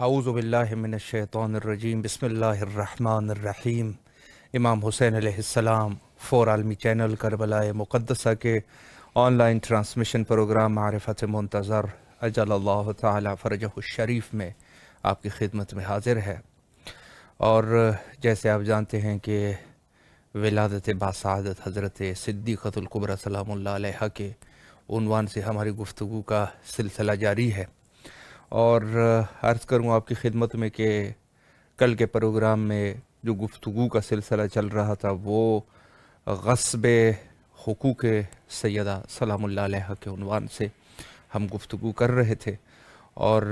आऊज़ु बिल्लाहि मिनश्शैतानिर्रजीम बिस्मिल्लाहिर्रहमानिर्रहीम। इमाम हुसैन अलैहिस्सलाम फ़ोर आलमी चैनल करबलाए मुक़द्दसा के ऑनलाइन ट्रांसमिशन प्रोग्राम मारिफ़त मुंतज़र अजलल्लाहु ताला फ़रजहु शरीफ में आपकी खिदमत में हाज़िर है। और जैसे आप जानते हैं कि विलादत बासादत हज़रत सिद्दीक़तुल कुबरा सलामुल्लाह अलैहा के उन्वान से हमारी गुफ्तगू का सिलसिला जारी है। और अर्ज़ करूँ आपकी खिदमत में कि कल के प्रोग्राम में जो गुफ्तगू का सिलसिला चल रहा था वो ग़स्ब हुकूक़ सैयदा सलामुल्लाह अलैहा के उन्वान से हम गुफ्तगू कर रहे थे। और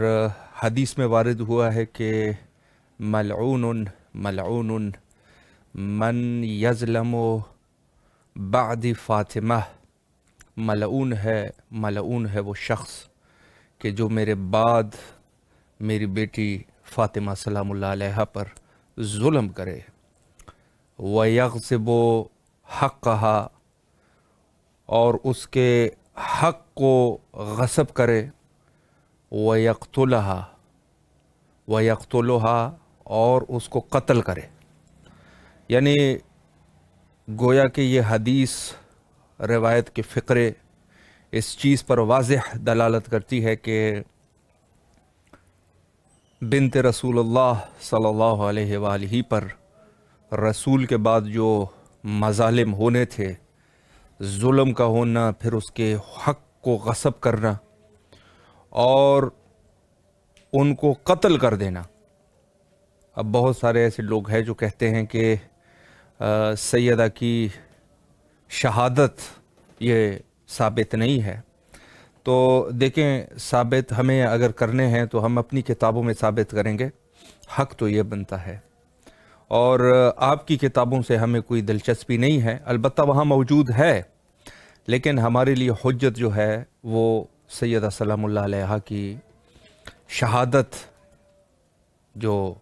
हदीस में वारिद हुआ है कि मलऊन मलऊन मन यज़लमु बादी फ़ातिमा, मलऊन है वो शख्स कि जो मेरे बाद मेरी बेटी फ़ातिमा सलामुल्लाह अलैहा पर जुल्म करे। व यग़्सिबु हक़्क़हा, और उसके हक़ को गसब करे। व यक़्तुलहा, और उसको कत्ल करे। यानी गोया कि ये हदीस रिवायत के फ़िक्रे इस चीज़ पर वाज़ेह दलालत करती है कि बिन्त रसूलुल्लाह सल्लल्लाहु अलैहि वालिही पर रसूल के बाद जो मज़ालिम होने थे, जुल्म का होना, फिर उसके हक़ को गसब करना और उनको कत्ल कर देना। अब बहुत सारे ऐसे लोग हैं जो कहते हैं कि सैयदा की शहादत ये साबित नहीं है। तो देखें, साबित हमें अगर करने हैं तो हम अपनी किताबों में साबित करेंगे, हक़ तो ये बनता है। और आपकी किताबों से हमें कोई दिलचस्पी नहीं है, अलबत्ता वहाँ मौजूद है, लेकिन हमारे लिए हुज्जत जो है वो सैयदा सलामुल्लाह अलैहा की शहादत, जो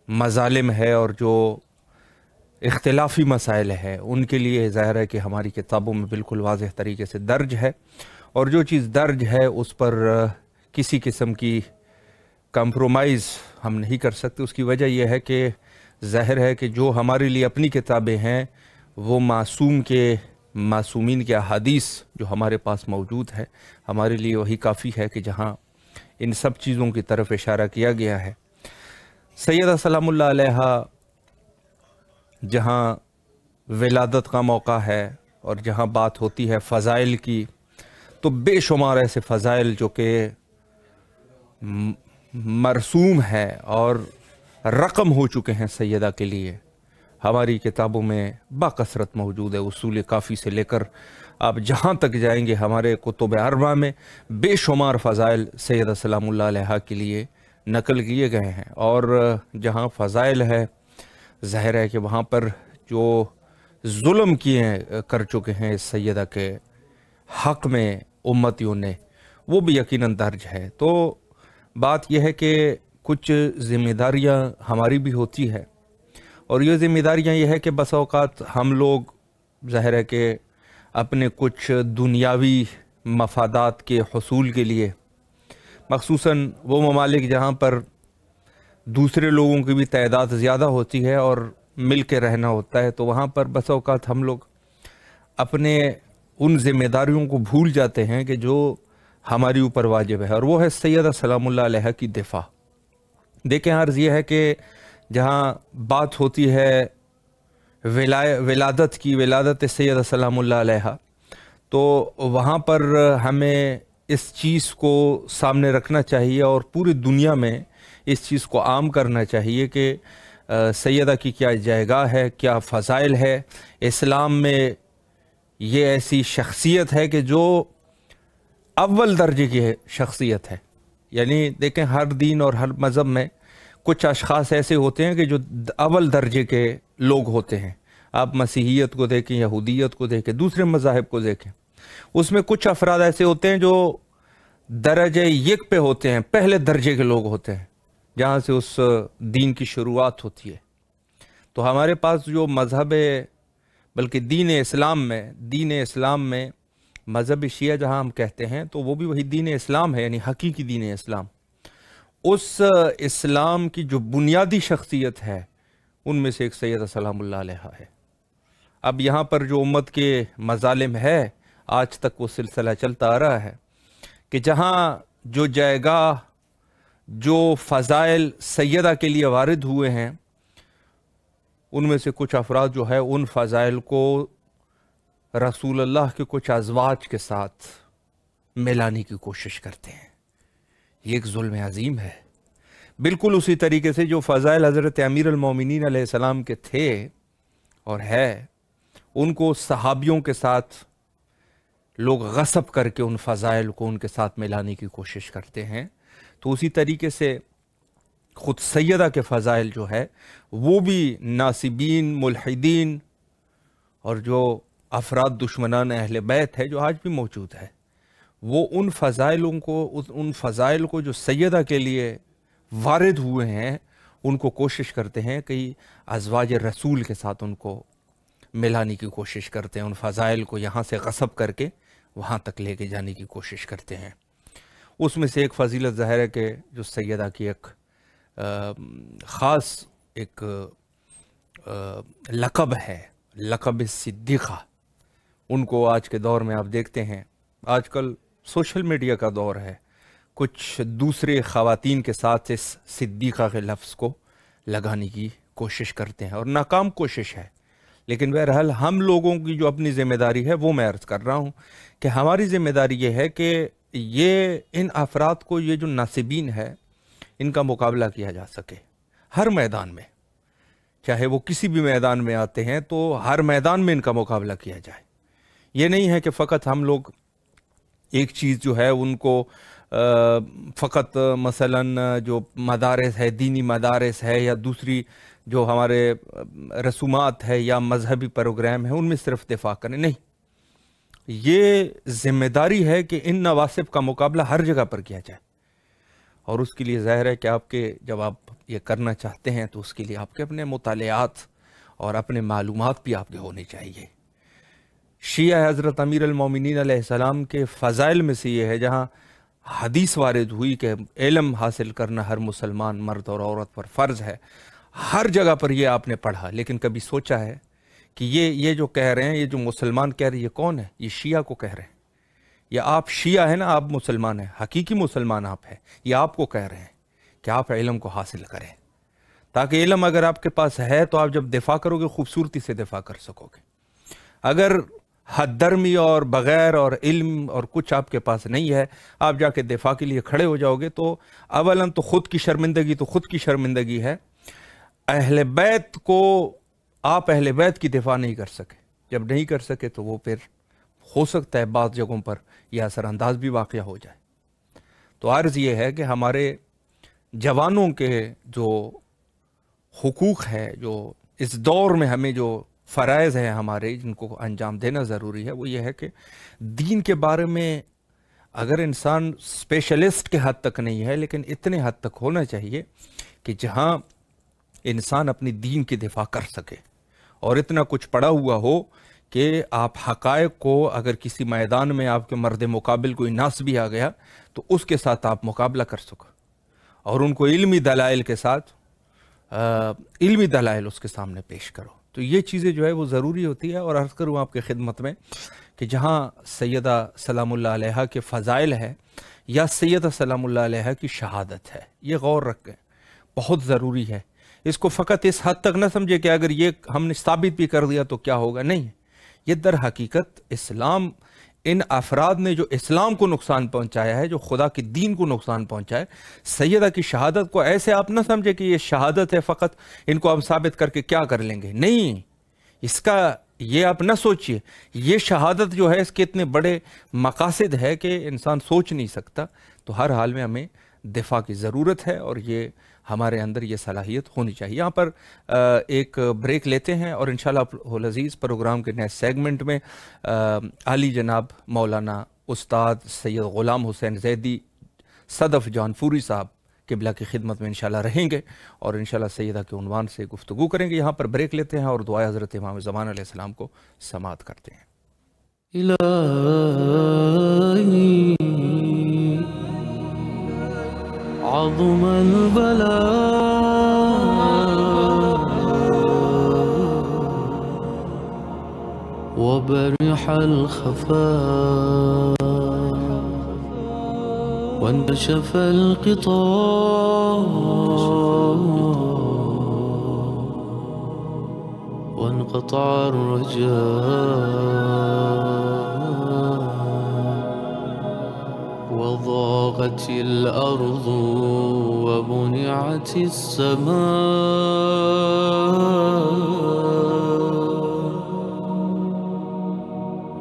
मज़ालिम है और जो इख्तिलाफ़ी मसाइल है, उनके लिए ज़ाहिर है कि हमारी किताबों में बिल्कुल वाज़ेह तरीके से दर्ज है। और जो चीज़ दर्ज है उस पर किसी किस्म की कंप्रोमाइज़ हम नहीं कर सकते। उसकी वजह यह है कि ज़ाहिर है कि जो हमारे लिए अपनी किताबें हैं वो मासूमीन के अहादीस जो हमारे पास मौजूद है, हमारे लिए वही काफ़ी है कि जहाँ इन सब चीज़ों की तरफ इशारा किया गया है। सैयदा सलामुल्लाह अलैहा जहाँ विलादत का मौका है और जहाँ बात होती है फ़ज़ाइल की, तो बेशुमार ऐसे फ़ज़ाइल जो कि मरसूम है और रकम हो चुके हैं सैयदा के लिए, हमारी किताबों में बाकसरत मौजूद है। उसूल काफ़ी से लेकर आप जहाँ तक जाएंगे हमारे कुतुब अरबा में बेशुमार फ़ज़ाइल सैयदा सलामुल्लाह अलैहा के लिए नकल किए गए हैं। और जहाँ फ़ज़ाइल है, ज़ाहिर है कि वहाँ पर जो जुल्म कर चुके हैं इस सैयदा के हक़ में उम्मतियों ने, वो भी यकीनन दर्ज है। तो बात यह है कि कुछ ज़िम्मेदारियाँ हमारी भी होती है, और ये ज़िम्मेदारियाँ यह है कि बस औक़ात हम लोग ज़ाहिर है कि अपने कुछ दुनियावी मफादात के हुसूल के लिए, मख़सूसन वो ममालिक जहाँ पर दूसरे लोगों की भी तादाद ज़्यादा होती है और मिल के रहना होता है, तो वहाँ पर बस औक़ात हम लोग अपने उन ज़िम्मेदारियों को भूल जाते हैं कि जो हमारी ऊपर वाजिब है, और वो है सैयदा सलामुल्लाह अलैहा की दिफ़ा। देखें, अर्ज़ ये है कि जहाँ बात होती है विलादत की, विलादत सैयदा सलामुल्लाह अलैहा, तो वहाँ पर हमें इस चीज़ को सामने रखना चाहिए और पूरी दुनिया में इस चीज़ को आम करना चाहिए कि सैयदा की क्या जगह है, क्या फ़ज़ाइल है। इस्लाम में ये ऐसी शख्सियत है कि जो अव्वल दर्जे की शख्सियत है। यानी देखें, हर दीन और हर मज़हब में कुछ अशख़ास ऐसे होते हैं कि जो अव्वल दर्जे के लोग होते हैं। आप मसीहियत को देखें, यहूदियत को देखें, दूसरे मज़ाहिब को देखें, उसमें कुछ अफराद ऐसे होते हैं जो दर्जे एक पे होते हैं, पहले दर्जे के लोग होते हैं, जहाँ से उस दीन की शुरुआत होती है। तो हमारे पास जो मज़हब, बल्कि दीन इस्लाम में मज़हब शिया जहाँ हम कहते हैं, तो वो भी वही दीन इस्लाम है, यानी हकीकी दीन इस्लाम। उस इस्लाम की जो बुनियादी शख्सियत है उनमें से एक सैयद सलाम अल्लाह अलैहा है। अब यहाँ पर जो उम्मत के मजालिम है, आज तक वो सिलसिला चलता आ रहा है कि जहाँ जो जगह जो फ़ज़ाइल सैयदा के लिए वारिद हुए हैं, उनमें से कुछ अफराद जो है उन फ़ज़ाइल को रसूलुल्लाह के कुछ अज़वाज के साथ मिलाने की कोशिश करते हैं। ये एक जुल्म अज़ीम है। बिल्कुल उसी तरीके से जो फ़ज़ाइल हज़रत अमीर अल-मोमिनीन अलैहिस्सलाम के थे और है, उनको सहाबियों के साथ लोग गसब करके उन फ़ज़ाइल को उनके साथ मिलाने की कोशिश करते हैं। तो उसी तरीके से ख़ुद सैयदा के फ़ज़ाइल जो है वो भी नासिबीन, मुल्हिदीन और जो अफराद दुश्मनान अहले बैत है जो आज भी मौजूद है, वो उन फ़ज़ाइल को जो सैयदा के लिए वारिद हुए हैं उनको कोशिश करते हैं कि अज़वाज रसूल के साथ उनको मिलाने की कोशिश करते हैं। उन फ़ज़ाइल को यहाँ से गसब करके वहाँ तक लेके जाने की कोशिश करते हैं। उसमें से एक फ़जीलत ज़ाहिर है कि जो सैयदा की एक ख़ास एक लक़ब है, लक़ब सिद्दीक़ा। उनको आज के दौर में आप देखते हैं, आजकल सोशल मीडिया का दौर है, कुछ दूसरे ख़वातीन के साथ इस सिद्दीक़ा के लफ्ज़ को लगाने की कोशिश करते हैं और नाकाम कोशिश है। लेकिन बहरहाल हम लोगों की जो अपनी ज़िम्मेदारी है वो मैं अर्ज़ कर रहा हूँ कि हमारी ज़िम्मेदारी ये है कि ये इन अफराद को, ये जो नासिबीन है, इनका मुकाबला किया जा सके हर मैदान में। चाहे वो किसी भी मैदान में आते हैं तो हर मैदान में इनका मुकाबला किया जाए। ये नहीं है कि फ़कत हम लोग एक चीज़ जो है उनको फ़कत मसलन जो मदारस है, दीनी मदारस है या दूसरी जो हमारे रसूमात है या मजहबी प्रोग्राम है, उनमें सिर्फ दिफा करें। नहीं, ये ज़िम्मेदारी है कि इन नवासिब का मुकाबला हर जगह पर किया जाए। और उसके लिए ज़ाहिर है कि आपके, जब आप ये करना चाहते हैं तो उसके लिए आपके अपने मुतालियात और अपने मालूमात भी आपके होने चाहिए। शिया हज़रत अमीर अल-मोमिनीन अलैहिस्सलाम के फ़ज़ाइल में से ये है जहाँ हदीस वारिद हुई कि इल्म हासिल करना हर मुसलमान मर्द और औरत पर फ़र्ज़ है। हर जगह पर ये आपने पढ़ा, लेकिन कभी सोचा है कि ये जो कह रहे हैं, ये जो मुसलमान कह रहे हैं, ये कौन है? ये शिया को कह रहे हैं। या आप शिया है ना, आप मुसलमान हैं, हकीकी मुसलमान आप हैं। ये आपको कह रहे हैं कि आप इल्म को हासिल करें, ताकि इल्म अगर आपके पास है तो आप जब दिफा करोगे खूबसूरती से दिफा कर सकोगे। अगर हदर्मी और बग़ैर और इल्म और कुछ आपके पास नहीं है, आप जाके दिफा के लिए खड़े हो जाओगे तो अवलन तो ख़ुद की शर्मिंदगी तो ख़ुद की शर्मिंदगी है। अहले बैत को आप अहले बैत की दिफा नहीं कर सके। जब नहीं कर सके तो वो फिर हो सकता है बाज़ जगहों पर यह असरानंदाज भी वाक़या हो जाए। तो अर्ज़ ये है कि हमारे जवानों के जो हुकूक है, जो इस दौर में हमें जो फ़राइज़ हैं हमारे, जिनको अंजाम देना ज़रूरी है, वो ये है कि दीन के बारे में अगर इंसान स्पेशलिस्ट के हद तक नहीं है, लेकिन इतने हद तक होना चाहिए कि जहाँ इंसान अपनी दीन की दिफा कर सके और इतना कुछ पड़ा हुआ हो कि आप हक़ाइक़ को, अगर किसी मैदान में आपके मर्द मुकाबिल कोई नास भी आ गया तो उसके साथ आप मुकाबला कर सको और उनको इल्मी दलाइल के साथ इल्मी दलाइल उसके सामने पेश करो। तो ये चीज़ें जो है वो ज़रूरी होती है। और अर्ज़ करूँ आपके खिदमत में कि जहाँ सैयदा सलामुल्लाह अलैहा के फ़ज़ाइल है या सैयदा सलामुल्लाह अलैहा की शहादत है, ये गौर रखें, बहुत ज़रूरी है। इसको फ़कत इस हद तक न समझे कि अगर ये हमने साबित भी कर दिया तो क्या होगा। नहीं, ये दर हकीकत इस्लाम, इन अफराद ने जो इस्लाम को नुकसान पहुंचाया है, जो खुदा के दीन को नुकसान पहुंचाया है, सैयदा की शहादत को ऐसे आप न समझे कि ये शहादत है फ़कत, इनको हम साबित करके क्या कर लेंगे। नहीं, इसका ये आप न सोचिए। ये शहादत जो है इसके इतने बड़े मकासद है कि इंसान सोच नहीं सकता। तो हर हाल में हमें दिफा की ज़रूरत है और ये हमारे अंदर ये सलाहियत होनी चाहिए। यहाँ पर एक ब्रेक लेते हैं और इंशाअल्लाह अज़ीज़ प्रोग्राम के नेक्स्ट सेगमेंट में आली जनाब मौलाना उस्ताद सैयद ग़ुलाम हुसैन ज़ैदी सदफ़ जौनपुरी साहब क़िबला की खिदमत में इंशाअल्लाह रहेंगे और इंशाअल्लाह सैयदा के उन्वान से गुफ्तगू करेंगे। यहाँ पर ब्रेक लेते हैं और दुआ हज़रत इमाम ज़मान अलैहिस्सलाम को समाअत करते हैं। عظم البلاء وبرح الخفاء وانكشف الغطاء وانقطع الرجاء وضاقت الأرض ومنعت السماء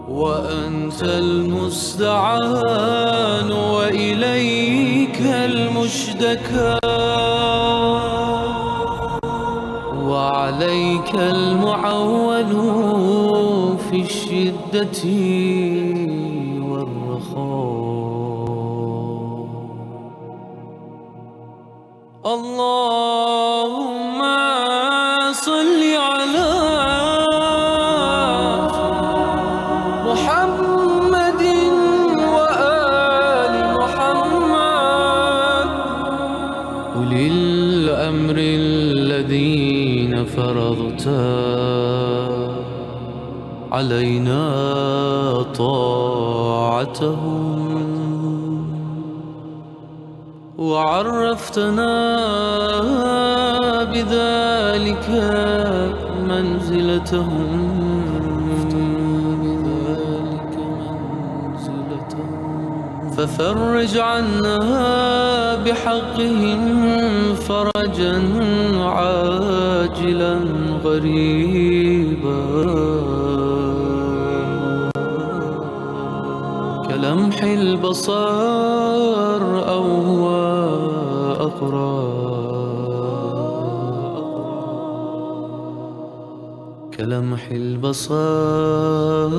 وأنت المستعان وإليك المشتكى وعليك المعول في الشدة والرخاء. اللهم صل على محمد وآل محمد أولي الأمر الذين فرضت علينا طاعتهم وعرفتنا بذلك منزلتهم ففرج عنا بحقهم فرجا عاجلا غريبا كلمح البصر أو هو أقرب كلمح البصر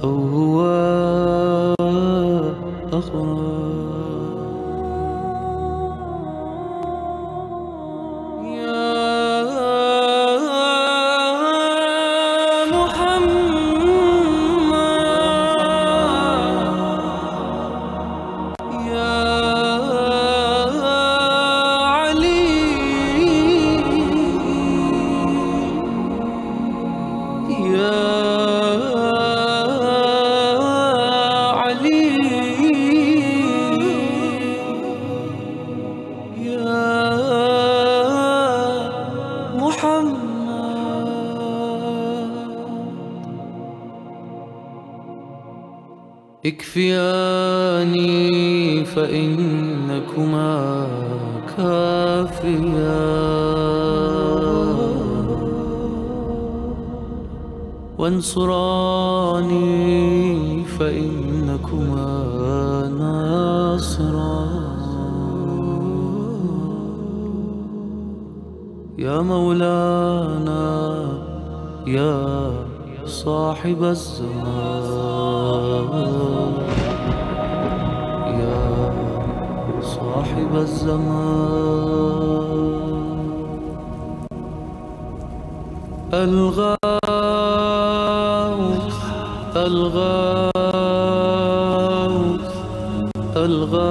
أو هو أقرب. اكفياني فإنكما كافيان وانصراني فإنكما ناصران يا مولانا يا صاحب الزمان يا صاحب الزمان الغوث الغوث الغوث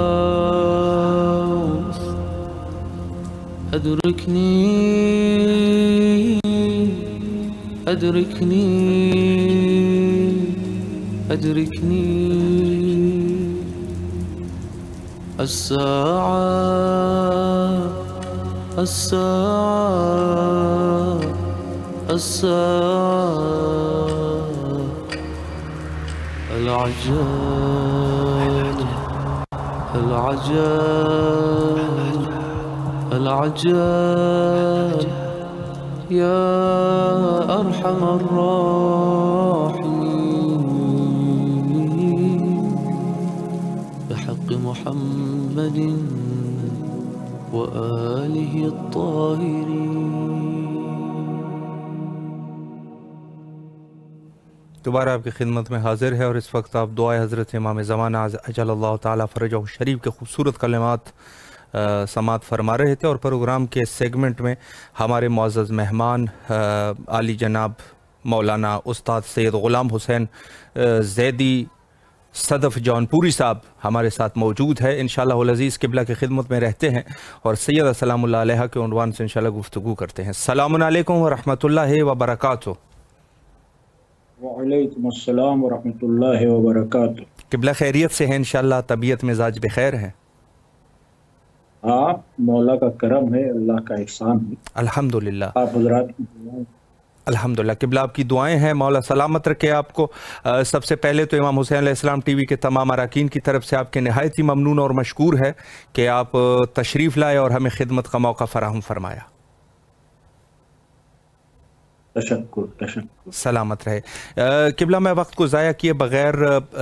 أدركني أدركني أدركني الساعة الساعة الساعة العجاب العجاب العجاب يا أرحم الراحمين بحق محمد وآله الطاهرين. دوبارہ آپ کی خدمت میں حاضر ہے اور اس وقت آپ دعائے حضرت امام زمانہ اجل اللہ تعالیٰ فرجہ شریف کے خوبصورت کلمات سماعت فرما رہے تھے، اور پروگرام کے سیگمنٹ میں ہمارے معزز مہمان عالی جناب مولانا استاد سید غلام حسین زیدی صدف جونپوری صاحب ہمارے ساتھ موجود ہے، انشاءاللہ العزیز قبلہ کی خدمت میں رہتے ہیں اور سیدہ سلام اللہ علیہ کے عنوان سے انشاءاللہ گفتگو کرتے ہیں۔ السلام علیکم ورحمۃ اللہ وبرکاتہ۔ وعلیکم السلام ورحمۃ اللہ وبرکاتہ۔ قبلہ خیریت سے ہیں انشاءاللہ، طبیعت مزاج بخیر ہے؟ آپ مولا کا کرم ہے، اللہ کا احسان ہے، الحمدللہ آپ حضرات کی دعائیں۔ الحمدللہ، قبلہ آپ کی دعائیں ہیں، مولا سلامت رکھے آپ کو۔ سب سے پہلے تو امام حسین علیہ السلام ٹی وی کے تمام اراکین کی طرف سے آپ کے نہایت ہی ممنون اور مشکور ہے کہ آپ تشریف لائے اور ہمیں خدمت کا موقع فراہم فرمایا۔ تشکر۔ سلامت رہے۔ قبلہ میں وقت کو ضائع کیے بغیر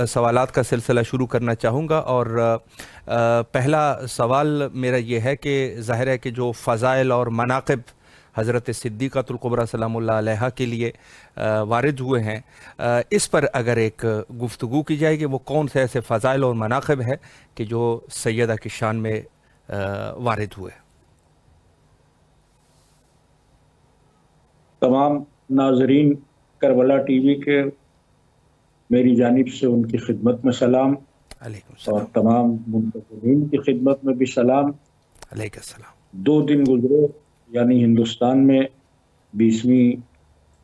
سوالات کا سلسلہ شروع کرنا چاہوں گا، اور پہلا سوال میرا یہ ہے کہ ظاہر ہے کہ جو فضائل اور مناقب حضرت صدیقۃ الکبریٰ سلام اللہ علیہا کے لیے وارد ہوئے ہیں، اس پر اگر ایک گفتگو کی جائے کہ وہ کون سے ایسے فضائل اور مناقب ہے کہ جو سیدہ کی شان میں وارد ہوئے۔ تمام ناظرین کربلا ٹی وی کے میری جانب سے ان کی خدمت میں سلام، علیکم اور السلام۔ تمام منتظرین کی خدمت میں بھی سلام۔ علیکم السلام۔ 2 دن گزرے، یعنی ہندوستان میں 20ویں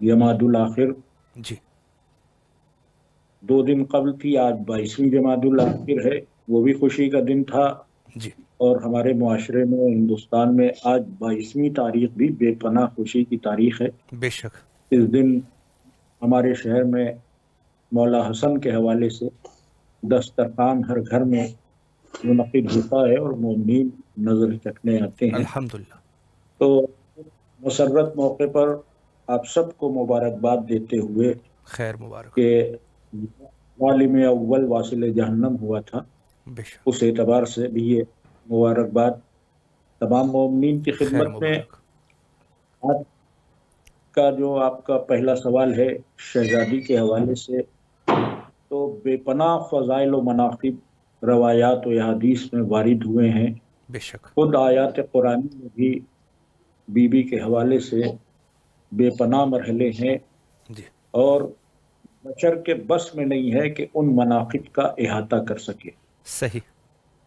جمادی الاخر، جی 2 دن قبل تھی، آج 22ویں جمادی الاخر ہے، وہ بھی خوشی کا دن تھا۔ جی اور ہمارے معاشرے میں، ہندوستان میں آج 22ویں تاریخ بھی بے پناہ خوشی کی تاریخ ہے۔ بے شک۔ اس دن ہمارے شہر میں مولا حسن کے حوالے سے دسترخوان ہر گھر میں منعقد ہوتا ہے اور مومنین نظر چکھنے آتے ہیں۔ الحمدللہ۔ تو مسرت موقع پر آپ سب کو مبارکباد دیتے ہوئے خیر مبارک۔ کہ عالم اول واصل جہنم ہوا تھا، بے شک۔ اس اعتبار سے بھی یہ مبارکباد تمام مومنین کی خیر خدمت میں۔ مبارک۔ آج کا جو آپ کا پہلا سوال ہے شہزادی کے حوالے سے، تو بے پناہ فضائل و مناقب روایات و احادیث میں وارد ہوئے ہیں۔ بے شک۔ خود آیات قرآنی میں بھی بی بی کے حوالے سے بے پناہ مرحلے ہیں، جی اور بشر کے بس میں نہیں ہے کہ ان مناقب کا احاطہ کر سکے۔ صحیح۔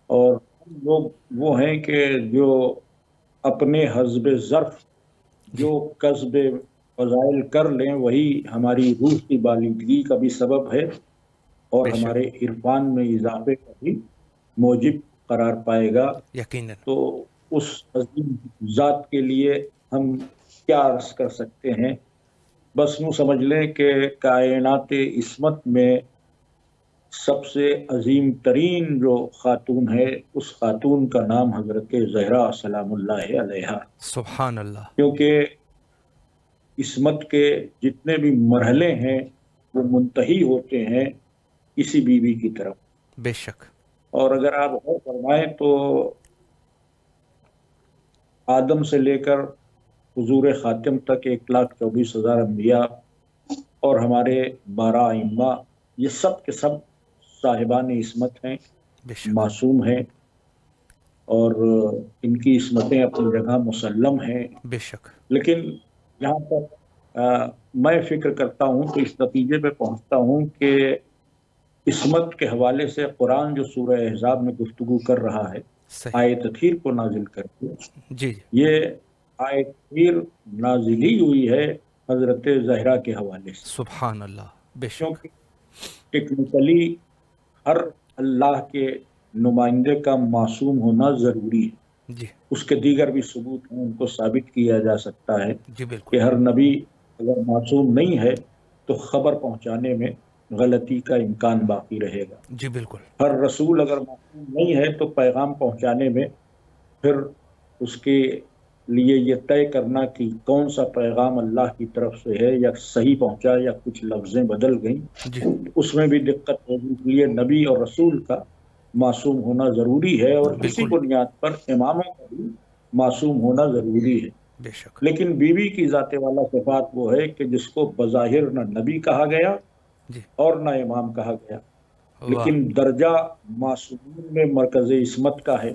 اور ہم لوگ وہ ہیں کہ جو اپنے حسب ظرف جو کسب فضائل کر لیں، وہی ہماری روح کی بالغی کا بھی سبب ہے اور بے شک۔ ہمارے عرفان میں اضافے کا بھی موجب قرار پائے گا۔ یقیناً۔ تو اس عظیم ذات کے لیے ہم کیا عرض کر سکتے ہیں؟ بس یوں سمجھ لیں کہ کائنات عصمت میں سب سے عظیم ترین جو خاتون ہے، اس خاتون کا نام حضرت زہرا سلام اللہ علیہا۔ سبحان اللہ۔ کیونکہ عصمت کے جتنے بھی مرحلے ہیں وہ منتہی ہوتے ہیں اسی بیوی کی طرف۔ بے شک۔ اور اگر آپ غور فرمائیں تو آدم سے لے کر حضور خاتم تک 1,24,000 انبیاء اور ہمارے 12 ائمہ، یہ سب کے سب صاحبان عصمت ہیں، بے شک۔ معصوم ہیں، اور ان کی عصمتیں اپنی جگہ مسلم ہیں۔ بے شک۔ لیکن جہاں تک میں فکر کرتا ہوں تو اس نتیجے پہ پہنچتا ہوں کہ عصمت کے حوالے سے قرآن جو سورہ احزاب میں گفتگو کر رہا ہے، صحیح۔ آیت تطہیر کو نازل کر کے، جی یہ آیت تطہیر نازل ہی ہوئی ہے حضرت زہرا کے حوالے سے، سبحان اللہ۔ بے شک۔ کیونکہ ٹیکنیکلی ہر اللہ کے نمائندے کا معصوم ہونا ضروری ہے۔ جی اس کے دیگر بھی ثبوت ہیں، ان کو ثابت کیا جا سکتا ہے جی بالکل۔ کہ ہر نبی اگر معصوم نہیں ہے تو خبر پہنچانے میں غلطی کا امکان باقی رہے گا۔ جی بالکل۔ ہر رسول اگر معصوم نہیں ہے تو پیغام پہنچانے میں پھر اس کے لیے یہ طے کرنا کہ کون سا پیغام اللہ کی طرف سے ہے یا صحیح پہنچا یا کچھ لفظیں بدل گئیں، جی اس میں بھی دقت ہوگی۔ اس لیے نبی اور رسول کا معصوم ہونا ضروری ہے، اور اسی بالکل۔ بنیاد پر اماموں کا بھی معصوم ہونا ضروری ہے۔ بے شک۔ لیکن بیوی کی ذات والا صفات وہ ہے کہ جس کو بظاہر نہ نبی کہا گیا جی اور نہ امام کہا گیا، واہ۔ لیکن درجہ معصومین میں مرکز عصمت کا ہے۔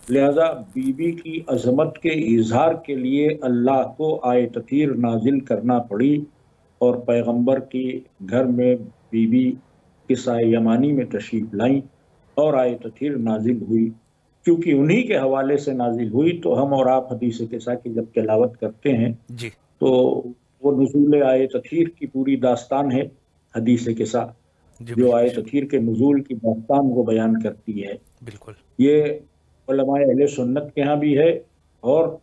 لہذا بیوی کی عظمت کے اظہار کے لیے اللہ کو آیت تطہیر نازل کرنا پڑی، اور پیغمبر کی گھر میں بیوی किस्सा यमानी में तशरीफ लाई और आयत तथीर नाजिल हुई। क्योंकि उन्हीं के हवाले से नाजिल हुई तो हम और आप हदीस किस्सा की जब तिलावत करते हैं जी तो वो नुज़ूल आयत तथीर की पूरी दास्तान है। हदीस किस्सा जी जो आयत तथीर के नुज़ूल की दास्तान को बयान करती है। बिल्कुल ये उलमाए अहले सुन्नत के यहाँ भी है और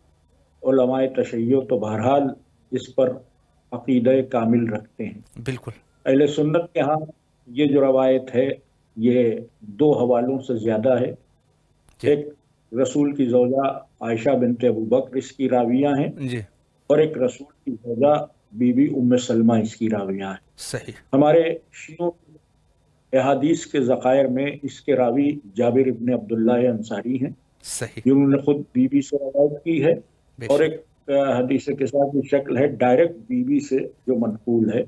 उलमाए तशय्यो तो बहरहाल इस पर अकीदा कामिल रखते हैं। बिल्कुल अहले सुन्नत के यहाँ ये जो रवायत है ये दो हवालों से ज़्यादा है। जी एक रसूल की ज़ौजा आयशा बिनते अबू बकर इसकी रावियाँ हैं जी और एक रसूल की ज़ौजा बीबी उम्मे सलमा इसकी रावियाँ हैं। सही हमारे शियों के अहादीस के ज़खायर में इसके रावी जाबिर इब्न अब्दुल्लाह अंसारी हैं सही जिन्होंने खुद बीबी से रवायत की है और बेशक एक हदीस के साथ की शक्ल है डायरेक्ट बीबी से जो मनकूल है।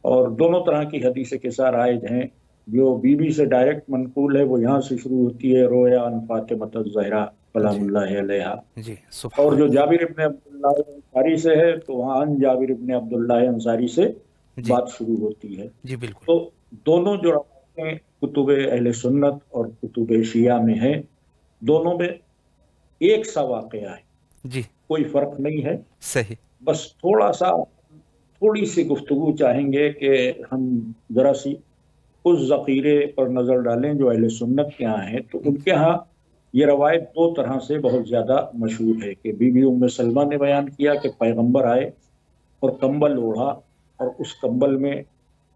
और दोनों तरह की हदीस के साथ राइज हैं। जो बीबी से डायरेक्ट मनकूल है वो यहाँ से शुरू होती है रोया अन फातिमा ज़हरा सलामुल्लाहि अलैहा। जी और सुभान जो जाबिर इब्न अब्दुल्लाह अंसारी से है तो वहाँ अन जाबिर इब्न अब्दुल्लाह अंसारी से जी बात शुरू होती है। जी बिल्कुल तो दोनों जो रवायतें कुतुब अहले सुन्नत और कुतुब शिया में है दोनों में एक सा वाक़या है, जी कोई फर्क नहीं है। सही बस थोड़ी सी गुफ्तगू चाहेंगे कि हम जरा सी उस ज़ख़ीरे पर नज़र डालें जो अहले सुन्नत के यहाँ है। तो उनके यहाँ ये रवायत दो तरह से बहुत ज़्यादा मशहूर है कि बीबी उम्मे सलमा ने बयान किया कि पैगंबर आए और कंबल ओढ़ा और उस कंबल में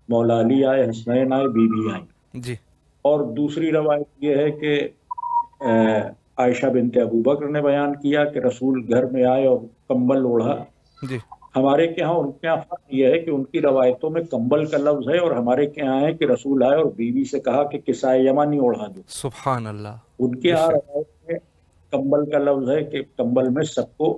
मौला अली आए, हसनैन आए, बीबी आई। जी और दूसरी रवायत ये है कि आयशा बिनते अबू बकर ने बयान किया कि रसूल घर में आए और कंबल ओढ़ा। जी हमारे के यहाँ उनके यहाँ फर्क यह है कि उनकी रवायतों में कंबल का लफ्ज है और हमारे के यहाँ है कि रसूल आए और बीवी से कहा कि किस्सा यमानी ओढ़ा दो। सुभान अल्लाह उनके यहाँ बेशक रवायत में कंबल का लफ्ज है कि कंबल में सबको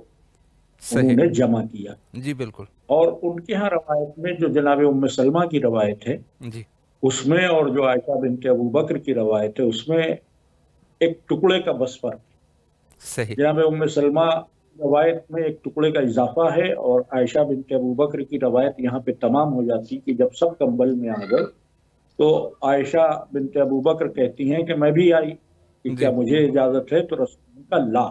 सही उन्होंने जमा किया। जी बिल्कुल और उनके यहाँ रवायत में जो जनाब उम्मे सलमा की रवायत है जी उसमें और जो आयशा बिनते अबू बकर की रवायत है उसमें एक टुकड़े का बस फर्क है। सही जनाब उम्मे सलमा रवायत में एक टुकड़े का इजाफा है और आयशा बिनते अबू बकर की रवायत यहाँ पे तमाम हो जाती कि जब सब कंबल में आ गए तो आयशा बिनते अबू बकर कहती हैं कि मैं भी आई कि जी क्या मुझे इजाजत है, तो रसूल का ला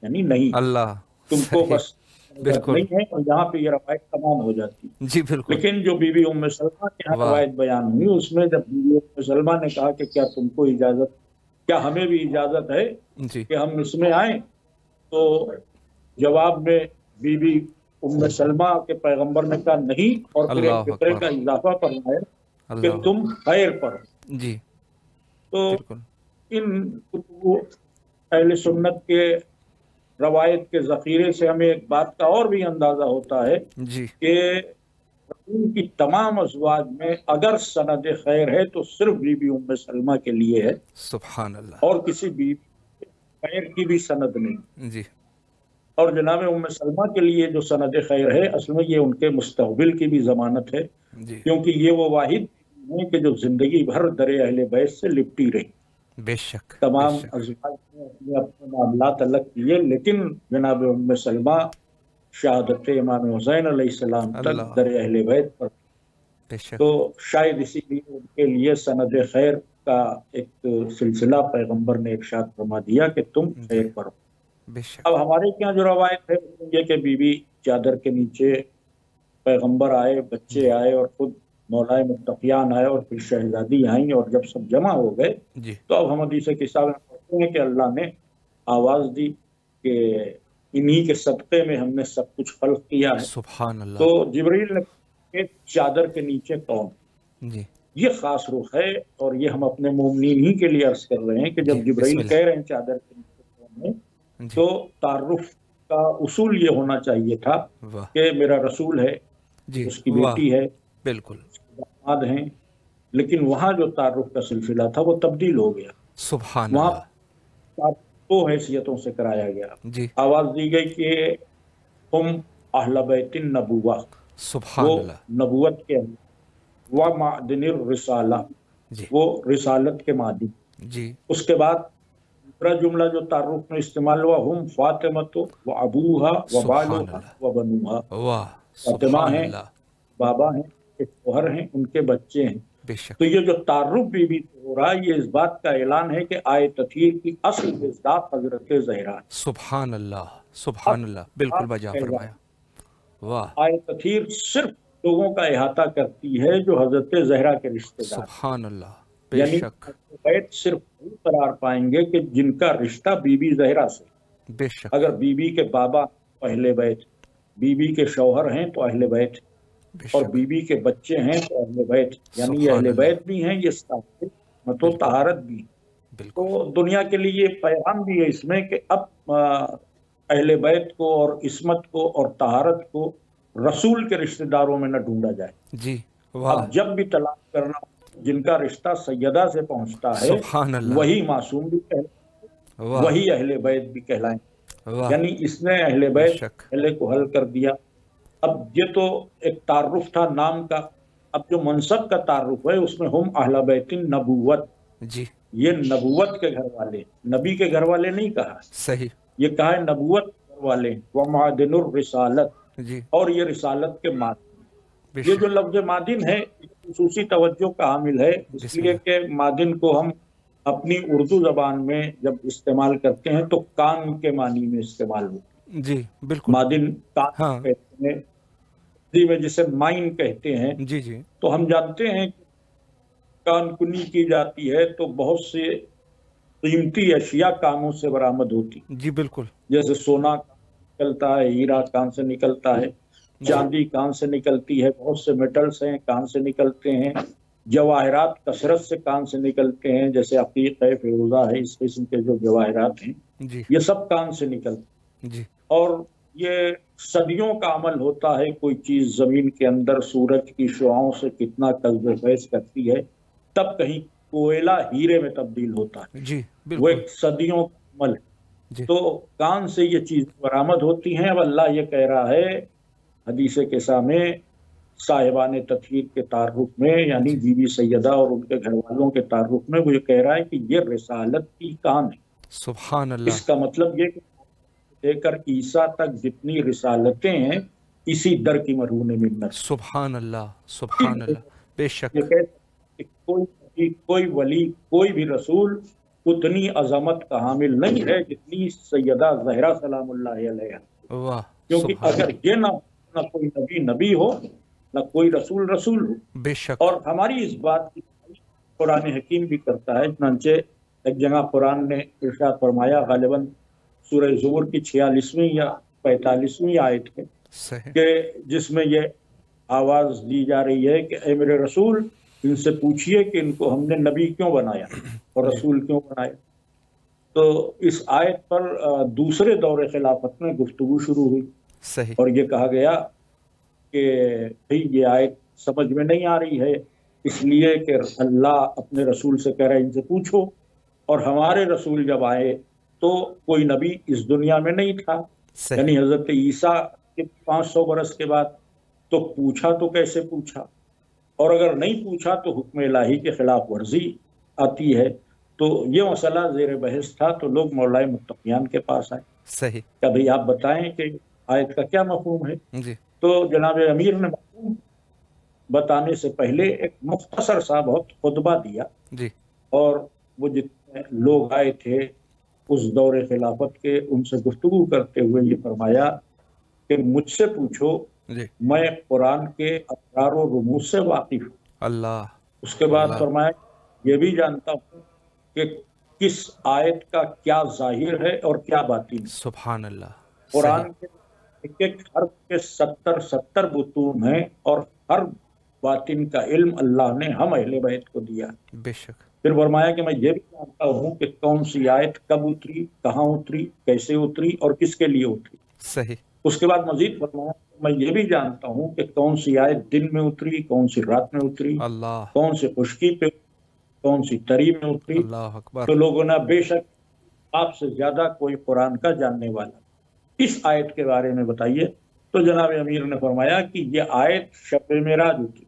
यानी नहीं, अल्लाह तुमको सही बस इजाजत बिल्कुल नहीं है। और यहाँ पे ये रवायत तमाम हो जाती। जी बिल्कुल लेकिन जो बीबी उम्मे सलमा के यहाँ वाह रवायत बयान हुई उसमें जब बीबी उम्मे सलमा ने कहा कि क्या तुमको इजाजत, क्या हमें भी इजाजत है जी कि हम इसमें आए, तो जवाब में बीबी उम्मे सलमा के पैगंबर ने कहा नहीं और फिर एक अल्लाह फिक्रे का अकबर इजाफा फरमाया कि अल्लाह तुम खैर पर हो। जी तो बिल्कुल इन अहले सुन्नत के रवायत के ज़ख़ीरे से हमें एक बात का और भी अंदाजा होता है जी कि रसूल की तमाम अज़वाज में अगर सनद खैर है तो सिर्फ बीबी उम्मे सलमा के लिए है सुभान अल्लाह और किसी बीबी खैर की भी सनद नहीं। जी और जनाब उम्मे सलमा के लिए जो सनद खैर है असल में ये उनके मुस्तक़बिल की भी ज़मानत है, जी क्योंकि ये वो वाहिद है कि जो जिंदगी भर दर अहले बैत से लिपटी रही। बेशक तमाम बेशक अज़वाज ने अपने अपने मामलात अलग किए लेकिन जनाब उम्मे सलमा शहादत इमाम हुसैन अलैहिस्सलाम तक अल्लाह दर अहले बैत पर। बेशक तो शायद इसीलिए उनके लिए सनद खैर का एक सिलसिला पैगंबर ने इरशाद फरमा दिया कि तुम जी खैर पर हो। बेशक अब हमारे यहाँ जो रवायत है ये कि बीबी चादर के नीचे पैगंबर आए, बच्चे जी आए और खुद मौलाए मुत्तकियान आए और फिर शहजादी आई और जब सब जमा हो गए जी तो अब हम हदीस किस्सा में पढ़ते हैं कि अल्लाह ने आवाज़ दी कि इन्हीं के सदक़े में हमने सब कुछ खल्क़ किया है। सुभान अल्लाह तो जिब्रील ने कहा कि चादर के नीचे कौन, जी ये खास रुख है और ये हम अपने मोमिनीन ही के लिए अर्ज कर रहे हैं कि जी जब जिब्रील बिस्मिल्लाह कह रहे हैं चादर के नीचे कौन है जी तो तारुफ का उसूल ये होना चाहिए था वाह कि मेरा रसूल है, जी उसकी वाह बेटी है, बिल्कुल उसके दामाद हैं। लेकिन वहाँ जो तारुफ का सिलसिला था वो तब्दील हो गया। सुभान वहाँ अल्लाह तारुफ दो हैसियतों से कराया गया। जी आवाज़ दी गई कि तुम अहल बैतिन नबुव्वा, सुभान वो अल्लाह नबुवत के व मादिनिर रिसाला, जी वो रिसालत के मादी। जी उसके बाद दूसरा जुमला जो तारुफ में इस्तेमाल हुआ हुम फातिमतो व अबूहा व सुभान बालुहा अल्लाह व बनूहा, वाह फातिमा सुभान हैं, अल्लाह बाबा हैं, एक शोहर हैं, उनके बच्चे हैं। بے شک تو یہ جو تعارف بیوی سے ہو رہا ہے یہ اس بات کا اعلان ہے کہ آئے تطہیر کی اصل مصداق حضرت زہرا ہے۔ سبحان اللہ سبحان اللہ، بالکل بجا فرمایا، واہ آئے تطہیر صرف لوگوں کا احاطہ کرتی ہے جو حضرت زہرا کے رشتے دار، سبحان اللہ، بے یعنی شک اہل بیت صرف وہ قرار پائیں گے کہ جن کا رشتہ بی بی زہرا سے۔ بے شک اگر بی بی کے بابا تو اہل بیت، بی بی کے شوہر ہیں تو اہل بیت، بے اور شک، بی بی کے بچے ہیں تو اہل بیت، یعنی یہ سبحان اہل اللہ، بیت بھی ہیں، یہ استعمت و طہارت بھی۔ بالکل تو دنیا کے لیے یہ پیغام بھی ہے اس میں کہ اب اہل بیت کو اور عصمت کو اور طہارت کو رسول کے رشتہ داروں میں نہ ڈھونڈا جائے۔ جی، واہ اب جب بھی طلاق کرنا جن کا رشتہ سیدہ سے پہنچتا ہے سبحان اللہ، وہی معصوم بھی کہلائیں، واہ وہی اہل بیت بھی کہلائیں، واہ، یعنی اس نے اہل بے بیت شک، پہلے کو حل کر دیا۔ اب یہ تو ایک تعارف تھا نام کا، اب جو منصب کا تعارف ہے اس میں ہم اہل بیت نبوت، جی یہ نبوت کے گھر والے، نبی کے گھر والے نہیں کہا، صحیح، یہ کہا ہے نبوت کے گھر والے، ومعدن الرسالت، جی اور یہ رسالت کے مادن۔ بے یہ شک، جو لفظ مادن ہے خصوصی توجہ کا حامل ہے، اس بسم لیے اللہ، کہ مادن کو ہم اپنی اردو زبان میں جب استعمال کرتے ہیں تو کان کے معنی میں استعمال ہوتا ہے۔ جی بالکل، مادن کان ہاں کہتے ہیں، ہندی میں جسے مائن کہتے ہیں، جی جی تو ہم جانتے ہیں کہ کان کنی کی جاتی ہے تو بہت سے قیمتی اشیاء کانوں سے برآمد ہوتی، جی بالکل، جیسے سونا نکلتا ہے، ہیرا کان سے نکلتا ہے، چاندی کان سے نکلتی ہے، بہت سے میٹلز ہیں کان سے نکلتے ہیں، جواہرات کثرت سے کان سے نکلتے ہیں، جیسے عقیق ہے، فیروزہ ہے، اس قسم کے جو جواہرات ہیں جی یہ سب کان سے نکلتے ہیں۔ جی اور یہ صدیوں کا عمل ہوتا ہے، کوئی چیز زمین کے اندر سورج کی شعاؤں سے کتنا قذف فیض کرتی ہے تب کہیں کوئلہ ہیرے میں تبدیل ہوتا ہے، جی وہ بالکل، ایک صدیوں کا عمل ہے۔ جی تو کان سے یہ چیز برآمد ہوتی ہیں۔ اب اللہ یہ کہہ رہا ہے حدیث کے سامنے صاحبان تطہیر کے تعارف میں، یعنی بی بی سیدہ اور ان کے گھر والوں کے تعارف میں، وہ یہ کہہ رہا ہے کہ یہ رسالت کی کان ہے۔ سبحان اللہ، اس کا مطلب یہ کہ لے کر عیسیٰ تک جتنی رسالتیں ہیں اسی در کی مرہون منت۔ سبحان اللہ، سبحان اللہ، بے شک، یہ کہتے ہیں کہ کوئی نبی، کوئی ولی، کوئی بھی رسول اتنی عظمت کا حامل نہیں ہے جتنی سیدہ زہرا سلام اللہ علیہ، واہ کیونکہ سبحان اگر یہ نہ کوئی نبی ہو، نہ کوئی رسول ہو۔ بے شک، اور ہماری اس بات کی قرآن حکیم بھی کرتا ہے، چنانچہ ایک جگہ قرآن نے ارشاد فرمایا، غالباً سورہ زمر کی 46ویں یا 45ویں آیت ہے، صحیح، کہ جس میں یہ آواز دی جا رہی ہے کہ اے میرے رسول ان سے پوچھئے کہ ان کو ہم نے نبی کیوں بنایا اور رسول کیوں بنایا۔ تو اس آیت پر دوسرے دور خلافت میں گفتگو شروع ہوئی صحیح، اور یہ کہا گیا کہ بھئی یہ آیت سمجھ میں نہیں آ رہی ہے، اس لیے کہ اللہ اپنے رسول سے کہہ رہے ان سے پوچھو، اور ہمارے رسول جب آئے تو کوئی نبی اس دنیا میں نہیں تھا، صحیح، یعنی حضرت عیسیٰ کے 500 برس کے بعد، تو پوچھا تو کیسے پوچھا، اور اگر نہیں پوچھا تو حکم الہی کے خلاف ورزی آتی ہے۔ تو یہ مسئلہ زیر بحث تھا، تو لوگ مولا متقیان کے پاس آئے صحیح، کہ بھئی آپ بتائیں کہ آیت کا کیا مفہوم ہے۔ جی تو جناب امیر نے مفہوم بتانے سے پہلے ایک مختصر سا بہت خطبہ دیا، جی اور وہ جتنے لوگ آئے تھے اس دور خلافت کے ان سے گفتگو کرتے ہوئے یہ فرمایا کہ مجھ سے پوچھو، جی، میں قرآن کے اسرار و رموز سے واقف ہوں۔ اللہ، اس کے بعد اللہ، فرمایا یہ بھی جانتا ہوں کہ کس آیت کا کیا ظاہر ہے اور کیا باطن ہے۔ سبحان اللہ، قرآن کے ایک ایک حرف کے 70 بطون ہیں، اور ہر باطن کا علم اللہ نے ہم اہل بیت کو دیا۔ بے شک، پھر فرمایا کہ میں یہ بھی جانتا ہوں کہ کون سی آیت کب اتری، کہاں اتری، کیسے اتری اور کس کے لیے اتری۔ صحیح، اس کے بعد مزید فرمایا میں یہ بھی جانتا ہوں کہ کون سی آیت دن میں اتری، کون سی رات میں اتری، اللہ، کون سی خشکی پہ، کون سی تری میں اتری۔ اللہ اکبر، تو لوگوں نے بے شک آپ سے زیادہ کوئی قرآن کا جاننے والا، اس آیت کے بارے میں بتائیے۔ تو جناب امیر نے فرمایا کہ یہ آیت شب معراج اتری۔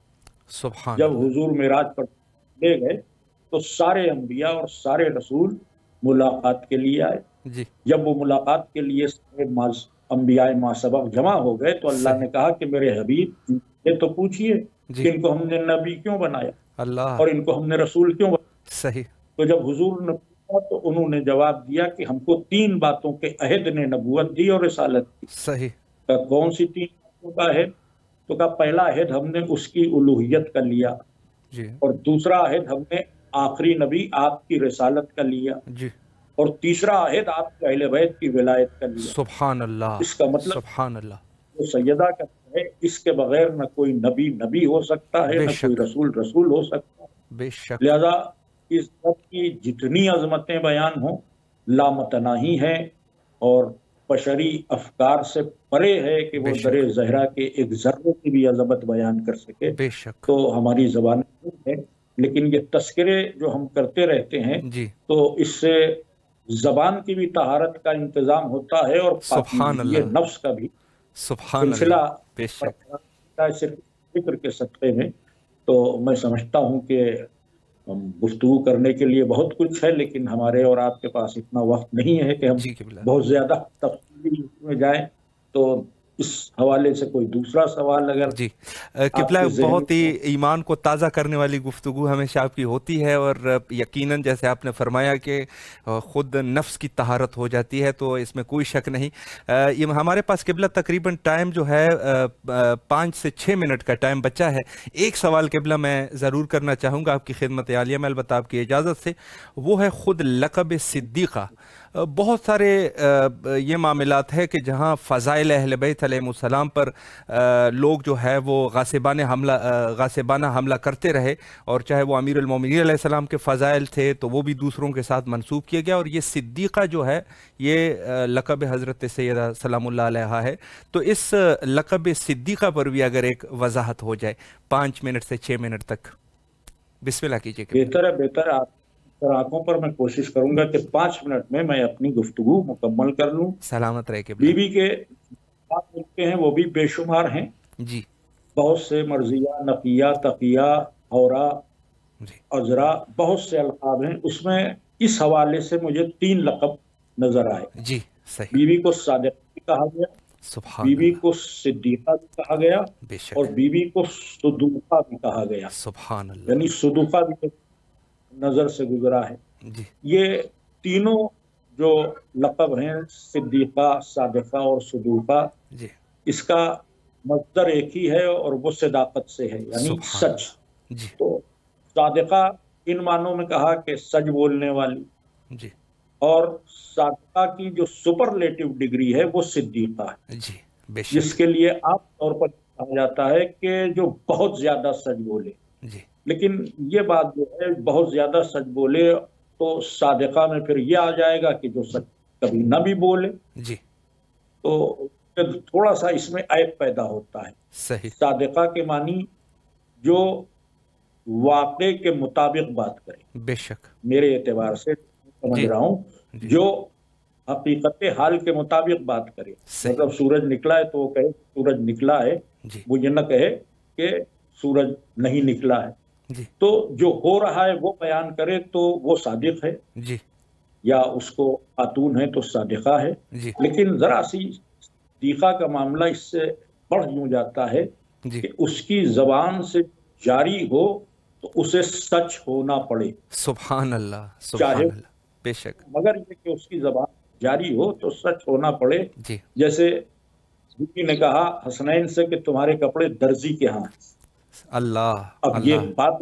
سبحان جب اللہ، حضور معراج پر لے گئے تو سارے انبیاء اور سارے رسول ملاقات کے لیے آئے۔ جی جب وہ ملاقات کے لیے سارے انبیاء ما سبق جمع ہو گئے تو اللہ نے کہا کہ میرے حبیب یہ تو پوچھئے جی، کہ ان کو ہم نے نبی کیوں بنایا۔ अल्लाह, और इनको हमने रसूल क्यों बनाया? सही, तो जब हुजूर ने पूछा तो उन्होंने जवाब दिया कि हमको 3 बातों के अहद ने नबूवत दी और रिसालत दी। सही, कहा कौन सी 3 बातों का अहद? तो कहा पहला अहद हमने उसकी उलूहियत का लिया, जी और दूसरा अहद हमने आखिरी नबी आपकी रिसालत का लिया, जी, और तीसरा अहद आपके अहले बैत की विलायत का लिया। सुभान अल्लाह, इसका मतलब सुभान अल्लाह, जो सैयदा का है, इसके बगैर न कोई नबी नबी हो सकता है, न बेशक। कोई रसूल रसूल हो सकता है। बेशक, लिहाजा इस सब की जितनी अजमतें बयान हों लामतनाही है, और बशरी अफकार से परे है कि वो बेशक। दरे ज़हरा के एक जर्रे की भी अजमत बयान कर सके। बेशक, तो हमारी ज़बान है, लेकिन ये तस्करे जो हम करते रहते हैं जी, तो इससे ज़बान की भी तहारत का इंतज़ाम होता है, और सुभान पाकीज़गी अल्लाह, नफ्स का भी सुभान सिलसिला अल्लाह, बेशक, सिर्फ फिक्र के सदक़े में। तो मैं समझता हूँ कि गुफ्तगू करने के लिए बहुत कुछ है, लेकिन हमारे और आपके पास इतना वक्त नहीं है कि हम जी किबला, बहुत ज्यादा तफसीली में जाएं। तो इस हवाले से कोई दूसरा सवाल अगर जी किबला, आपके ज़हन बहुत ही ईमान को ताज़ा करने वाली गुफ्तगू हमेशा आपकी होती है, और यकीनन जैसे आपने फरमाया कि ख़ुद नफ्स की तहारत हो जाती है, तो इसमें कोई शक नहीं। ये हमारे पास किबला तकरीबन टाइम जो है 5 से 6 मिनट का टाइम बचा है। एक सवाल किबला मैं ज़रूर करना चाहूँगा आपकी खिदमत आलिया में, अलबत्ता आपकी इजाज़त से। वो है ख़ुद लक़ब सिद्दीक़ा। बहुत सारे ये मामलात है कि जहाँ फ़ज़ाइल अहले बैत अलैहिमुस्सलाम पर लोग जो है वो गासिबाना हमला करते रहे, और चाहे वो अमीरुल मोमिनीन अलैहिस्सलाम के फ़ज़ाइल थे तो वो भी दूसरों के साथ मंसूब किया गया, और ये सिद्दीक़ा जो है ये लक़ब हज़रत सैयदा सलामुल्लाह अलैहा है। तो इस लक़ब सिद्दीक़ा पर भी अगर एक वजाहत हो जाए 5 मिनट से 6 मिनट तक, बिस्मिल्लाह कीजिए। बेहतर आप आंखों पर मैं कोशिश करूंगा कि 5 मिनट में मैं अपनी गुफ्तगू मुकम्मल कर लूं। सलामत रहे। बीवी के बात मिलते हैं वो भी बेशुमार हैं जी, बहुत से, मर्जिया, नकिया, तकिया, हौरा, जी, अजरा, बहुत से अलकाब हैं। उसमें इस हवाले से मुझे 3 लक़ब नजर आए। जी, सही, बीवी को सादिक़ा भी कहा गया, सुभान बीवी अल्लाह, को सिद्दीक़ा भी कहा गया, बेशक, और बीवी को सुदूक़ा भी कहा गया। सुभान अल्लाह, यानी सुदूक़ा भी नजर से गुजरा है। जी, ये तीनों जो लक़ब हैं, सिद्दीक़ा, सादिक़ा और सुदूक़ा, जी, इसका मज़दर एक ही है, और वो सदाकत से है, यानी सुभान सच। जी, तो सादिक़ा इन मानों में कहा कि सच बोलने वाली, जी, और सादिक़ा की जो सुपरलेटिव डिग्री है वो सिद्दीक़ा है, जी, बेशक, जिसके लिए आम तौर पर कहा जाता है कि जो बहुत ज्यादा सच बोले। जी, लेकिन ये बात जो है, बहुत ज्यादा सच बोले तो सादिक़ा में फिर ये आ जाएगा कि जो सच कभी ना भी बोले, जी, तो फिर थोड़ा सा इसमें ऐब पैदा होता है। सही, सादिक़ा के मानी जो वाक़े के मुताबिक बात करे, बेशक, मेरे एतबार से समझ जी, रहा हूँ, जी, जो हकीकत हाल के मुताबिक बात करे। सही, मतलब सूरज निकला है तो वो कहे सूरज निकला है, जी, वो ये न कहे कि सूरज नहीं निकला है। जी, तो जो हो रहा है वो बयान करे तो वो सादिक है, जी, या उसको खातून है तो सादिक़ा है। जी, लेकिन जरा सी सिद्दीक़ा का मामला इससे बढ़ यूं जाता है जी, कि उसकी जबान से जारी हो तो उसे सच होना पड़े, सुभान अल्लाह, चाहे, सुभान अल्लाह, बेशक, मगर ये कि उसकी जबान जारी हो तो सच होना पड़े। जी, जैसे बीवी ने कहा हसनैन से कि तुम्हारे कपड़े दर्जी के यहाँ। अल्लाह, अब ये अल्लाह, बात,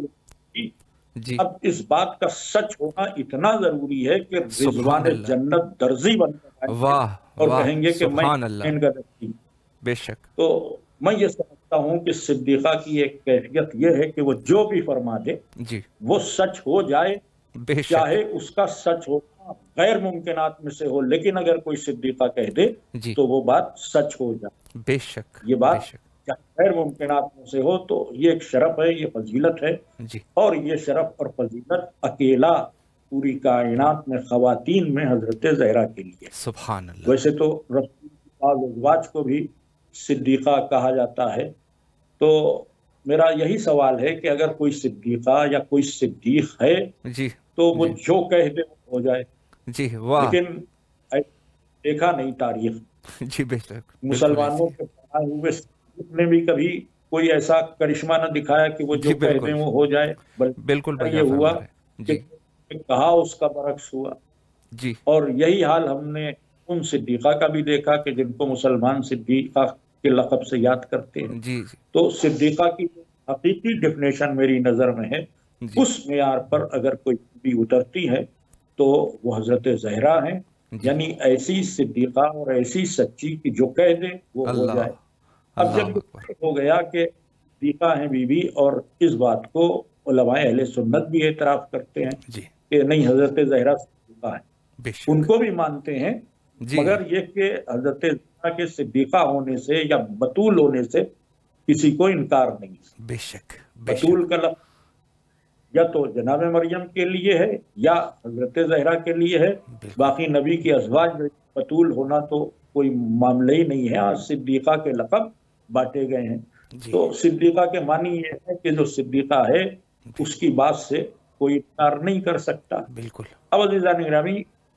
जी, अब इस बात का सच होना इतना जरूरी है कि सुभान रिजवान अल्लाह, जन्नत दर्जी बनकर वाह, और वाह, कहेंगे कि मैं सुभान अल्लाह, हसनैन का दर्जी हूं। बेशक, तो मैं ये समझता हूँ कि सिद्दीक़ा की एक कैफियत ये है कि वो जो भी फरमा दे जी, वो सच हो जाए, बेशक, चाहे उसका सच होना गैर मुमकिनात में से हो, लेकिन अगर कोई सिद्दीक़ा कह दे जी, तो वो बात सच हो जाए। बेशक, ये बात बेशक, चाहे गैर मुमकिनात में से हो, तो ये एक शरफ है, ये फजीलत है। जी, और ये शरफ और फजीलत अकेला पूरी कायनात में ख़वातीन में हजरत ज़हरा के लिए। सुभान अल्लाह, वैसे तो रसूल अज़वाज को भी सिद्दीक़ा कहा जाता है। तो मेरा यही सवाल है कि अगर कोई सिद्दीक़ा या कोई सिद्दीक़ है जी, तो वो जी, जो कह दे वो हो जाए। जी, वाह, लेकिन देखा नहीं तारीख, जी, बेशक, बिल्कुल मुसलमानों ऐसी, के बनाए हुए सिद्दीक़ ने भी कभी कोई ऐसा करिश्मा न दिखाया कि वो जो जी कह बिल्कुल दें वो हो जाए, बिल्कुल बल्कि ये भैया हुआ फरमा रहे हैं। कि जी कहा उसका बरक्स हुआ। जी और यही हाल हमने उन सिद्दीक़ा का भी देखा कि जिनको मुसलमान सिद्दीक़ा के लक़ब से याद करते हैं। जी जी तो सिद्दीक़ा की हकीकी डेफिनेशन मेरी नज़र में है, जी उस मेयार पर अगर कोई भी उतरती है तो वो हज़रत ज़हरा है, जी। यानी ऐसी सिद्दीक़ा और ऐसी सच्ची कि जो कह दे वो हो अल्लाह जाए। अब अल्लाह जब अकबर। ये हो गया कि सिद्दीक़ा हैं बीवी, और इस बात को उलमाए अहले सुन्नत भी एतराफ़ करते हैं जी कि नहीं, हज़रत ज़हरा सिद्दीक़ा है, बेशक। उनको भी मानते हैं, जी मगर ये कि हज़रत ज़हरा के सिद्दीक़ा होने से या बतूल होने से किसी को इनकार नहीं है। बेशक बतूल बेशक का लफ्ज़ या तो जनाब मरियम के लिए है या हज़रत ज़हरा के लिए है, बिल्कुल बाकी नबी की अज़वाज में बतूल होना तो कोई मामला ही नहीं है। आज सिद्दीक़ा के लक़ब बांटे गए हैं। जी तो सिद्दीक़ा के मानी ये है कि जो सिद्दीक़ा है जी उसकी बात से कोई इनकार नहीं कर सकता। बिल्कुल अब अज़ीज़ान गिरामी,